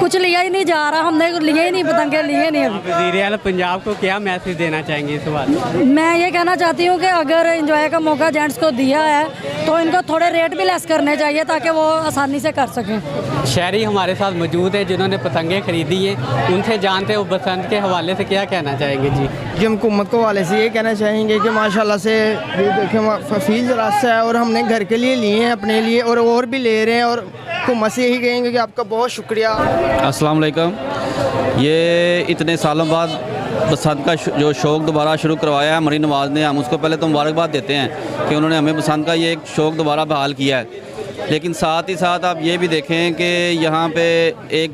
कुछ लिया ही नहीं जा रहा, हमने लिए ही नहीं पतंगे, लिए नहीं अभी। वज़ीर आला पंजाब को क्या मैसेज देना चाहेंगे इस बात? मैं ये कहना चाहती हूँ कि अगर एंजॉय का मौका जेंट्स को दिया है तो इनको थोड़े रेट भी लेस करने चाहिए ताकि वो आसानी से कर सकें। शहरी हमारे साथ मौजूद है जिन्होंने पतंगे खरीदी हैं, उनसे जानते हो बसंत के हवाले से क्या कहना चाहेंगे जी? कि हम हुकूमत को वाले से ये कहना चाहेंगे कि माशाल्लाह से ये देखें फीस रास्ता है और हमने घर के लिए लिए हैं, अपने लिए और भी ले रहे हैं, और हुकूमत से यही कहेंगे कि आपका बहुत शुक्रिया। अस्सलाम वालेकुम। ये इतने सालों बाद बसंत का जो शौक़ दोबारा शुरू करवाया है मरीन नवाज़ ने, हम उसको पहले तो मुबारकबाद देते हैं कि उन्होंने हमें बसंत का ये एक शौक़ दोबारा बहाल किया है। लेकिन साथ ही साथ आप ये भी देखें कि यहाँ पे एक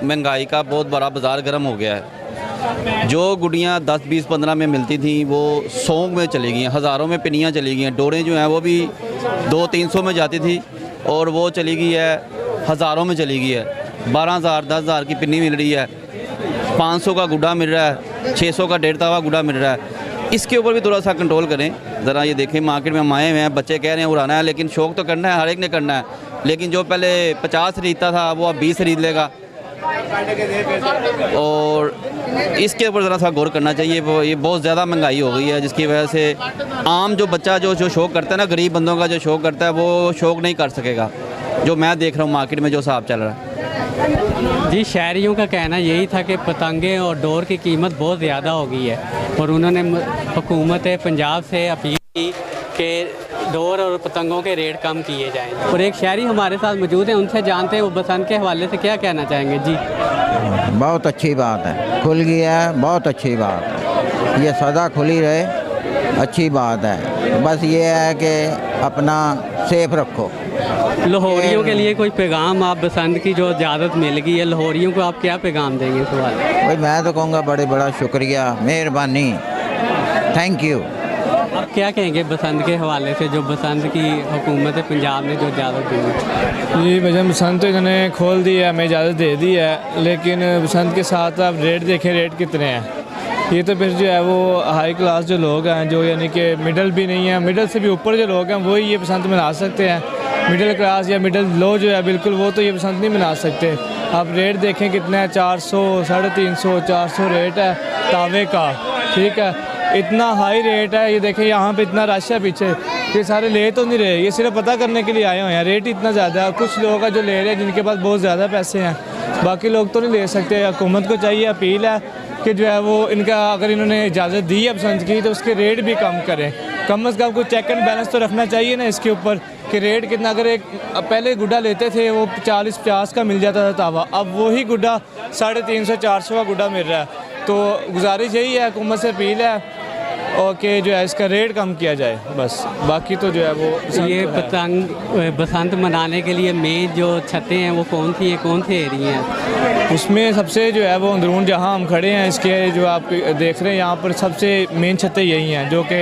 महंगाई का बहुत बड़ा बाज़ार गर्म हो गया है। जो गुड़ियाँ 10, 20, 15 में मिलती थी वो 100 में चली गई हैं, हज़ारों में पिनियाँ चली गई हैं। डोरें जो हैं वो भी 200-300 में जाती थी और वो चली गई है, हज़ारों में चली गई है। 12,000, 10,000 की पिन्नी मिल रही है, 500 का गुड्डा मिल रहा है, 600 का 1.5 तवा गुड्डा मिल रहा है। इसके ऊपर भी थोड़ा सा कंट्रोल करें ज़रा। ये देखें मार्केट में हम आए हुए हैं, बच्चे कह रहे हैं उड़ाना है, लेकिन शौक़ तो करना है, हर एक ने करना है। लेकिन जो पहले 50 खरीदता था वो अब 20 खरीद लेगा, और इसके ऊपर ज़रा सा गौर करना चाहिए। ये बहुत ज़्यादा महंगाई हो गई है जिसकी वजह से आम जो बच्चा जो शौक़ करता है ना, गरीब बंदों का जो शौक़ करता है वो शौक़ नहीं कर सकेगा, जो मैं देख रहा हूँ मार्केट में जो हिसाब चल रहा है। जी, शहरियों का कहना यही था कि पतंगे और डोर की कीमत बहुत ज़्यादा हो गई है और उन्होंने हुकूमत पंजाब से अपील की कि डोर और पतंगों के रेट कम किए जाएं। और एक शहरी हमारे साथ मौजूद हैं, उनसे जानते हैं वो बसंत के हवाले से क्या कहना चाहेंगे जी? बहुत अच्छी बात है, खुल गया है, बहुत अच्छी बात है, ये सदा खुली रहे, अच्छी बात है। बस ये है कि अपना सेफ रखो। लाहौरियों के लिए कोई पैगाम, आप बसंत की जो इजाज़त मिल गई है, लाहौरियों को आप क्या पैगाम देंगे इस बात? भाई मैं तो कहूँगा बड़ा शुक्रिया, मेहरबानी, थैंक यू। आप क्या कहेंगे बसंत के हवाले से, जो बसंत की हुकूमत पंजाब ने जो इजाज़त दी है? जी भजन, बसंत तो इन्होंने खोल दी है, हमें इजाज़त दे दी है, लेकिन बसंत के साथ आप रेट देखें, रेट कितने हैं। ये तो फिर जो है वो हाई क्लास जो लोग हैं, जो यानी कि मिडल भी नहीं है, मिडल से भी ऊपर जो लोग हैं वही ये बसंत मना सकते हैं। मिडिल क्लास या मिडिल लो जो है बिल्कुल वो तो ये बसंत नहीं मना सकते। आप रेट देखें कितना है, 400, 350, 400 रेट है तावे का, ठीक है, इतना हाई रेट है। ये देखें यहाँ पे इतना रश है पीछे, ये सारे ले तो नहीं रहे, ये सिर्फ पता करने के लिए आए हुए हैं। रेट इतना ज़्यादा है, कुछ लोग हैं जो ले रहे हैं जिनके पास बहुत ज़्यादा पैसे हैं, बाकी लोग तो नहीं ले सकते। हुकूमत को चाहिए, अपील है कि जो है वो इनका अगर इन्होंने इजाज़त दी है बसंत की तो उसके रेट भी कम करें। कम से कम कुछ चेक एंड बैलेंस तो रखना चाहिए ना इसके ऊपर कि रेट कितना। अगर एक पहले गुड्डा लेते थे वो 40-50 का मिल जाता था तावा, अब वही गुड्डा 350-400 का गुड्डा मिल रहा है। तो गुजारिश यही है, हुकूमत से अपील है और कि जो है इसका रेट कम किया जाए बस, बाकी तो जो है वो ये पतंग बसंत मनाने के लिए मेन जो छतें हैं वो कौन सी हैं, कौन से एरिया हैं? उसमें सबसे जो है वो अंदरून जहाँ हम खड़े हैं इसके जो आप देख रहे हैं यहाँ पर सबसे मेन छतें यही हैं, जो कि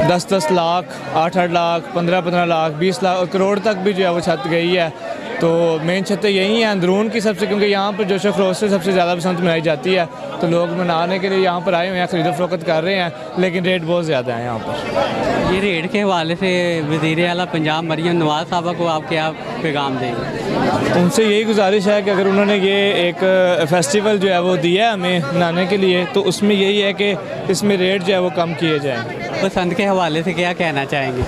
10-10 लाख, 8-8 लाख, 15-15 लाख, 20 लाख और करोड़ तक भी जो है वो छत गई है। तो मेन छतें यही हैं अंदरून की सबसे, क्योंकि यहाँ पर जोश खरोश से सबसे ज़्यादा बसंत मनाई जाती है। तो लोग मनाने के लिए यहाँ पर आए हुए हैं, ख़रीदो फरोख्त कर रहे हैं, लेकिन रेट बहुत ज़्यादा है यहाँ पर। ये रेट के हवाले से वज़ीर आला पंजाब मरीम नवाज़ साहबा को आप क्या पैगाम देंगे? उनसे यही गुजारिश है कि अगर उन्होंने ये एक फेस्टिवल जो है वो दिया है हमें मनाने के लिए, तो उसमें यही है कि इसमें रेट जो है वो कम किए जाएँ। बसंत के हवाले से क्या कहना चाहेंगे?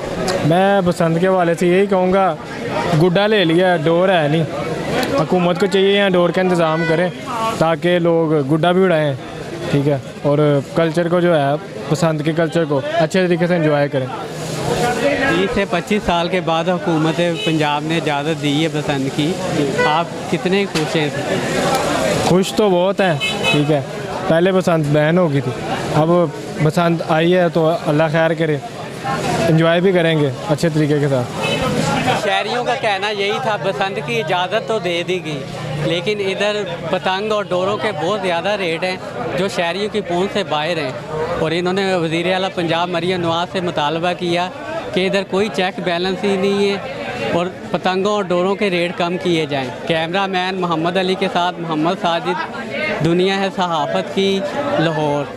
मैं बसंत के हवाले से यही कहूँगा, गुड्डा ले लिया, डोर है नहीं, हुकूमत को चाहिए यहाँ डोर का इंतज़ाम करें ताकि लोग गुड्डा भी उड़ाएँ, ठीक है, और कल्चर को जो है बसंत के कल्चर को अच्छे तरीके से एंजॉय करें। 20 से 25 साल के बाद हुकूमत पंजाब ने इजाज़त दी है बसंत की, आप कितने खुश हैं? खुश तो बहुत हैं, ठीक है, पहले बसंत बैन हो गई थी, अब बसंत आई है तो अल्लाह खैर करे, एंजॉय भी करेंगे अच्छे तरीके के साथ। शहरियों का कहना यही था बसंत की इजाज़त तो दे दी गई, लेकिन इधर पतंग और डोरों के बहुत ज़्यादा रेट हैं जो शहरियों की पहुंच से बाहर हैं। और इन्होंने वज़ीर आला पंजाब मरीम नवाज़ से मुतालबा किया कि इधर कोई चेक बैलेंस ही नहीं है और पतंगों और डोरों के रेट कम किए जाएं। कैमरा मैन मोहम्मद अली के साथ मोहम्मद साजिद, दुनिया है सहाफ़त की, लाहौर।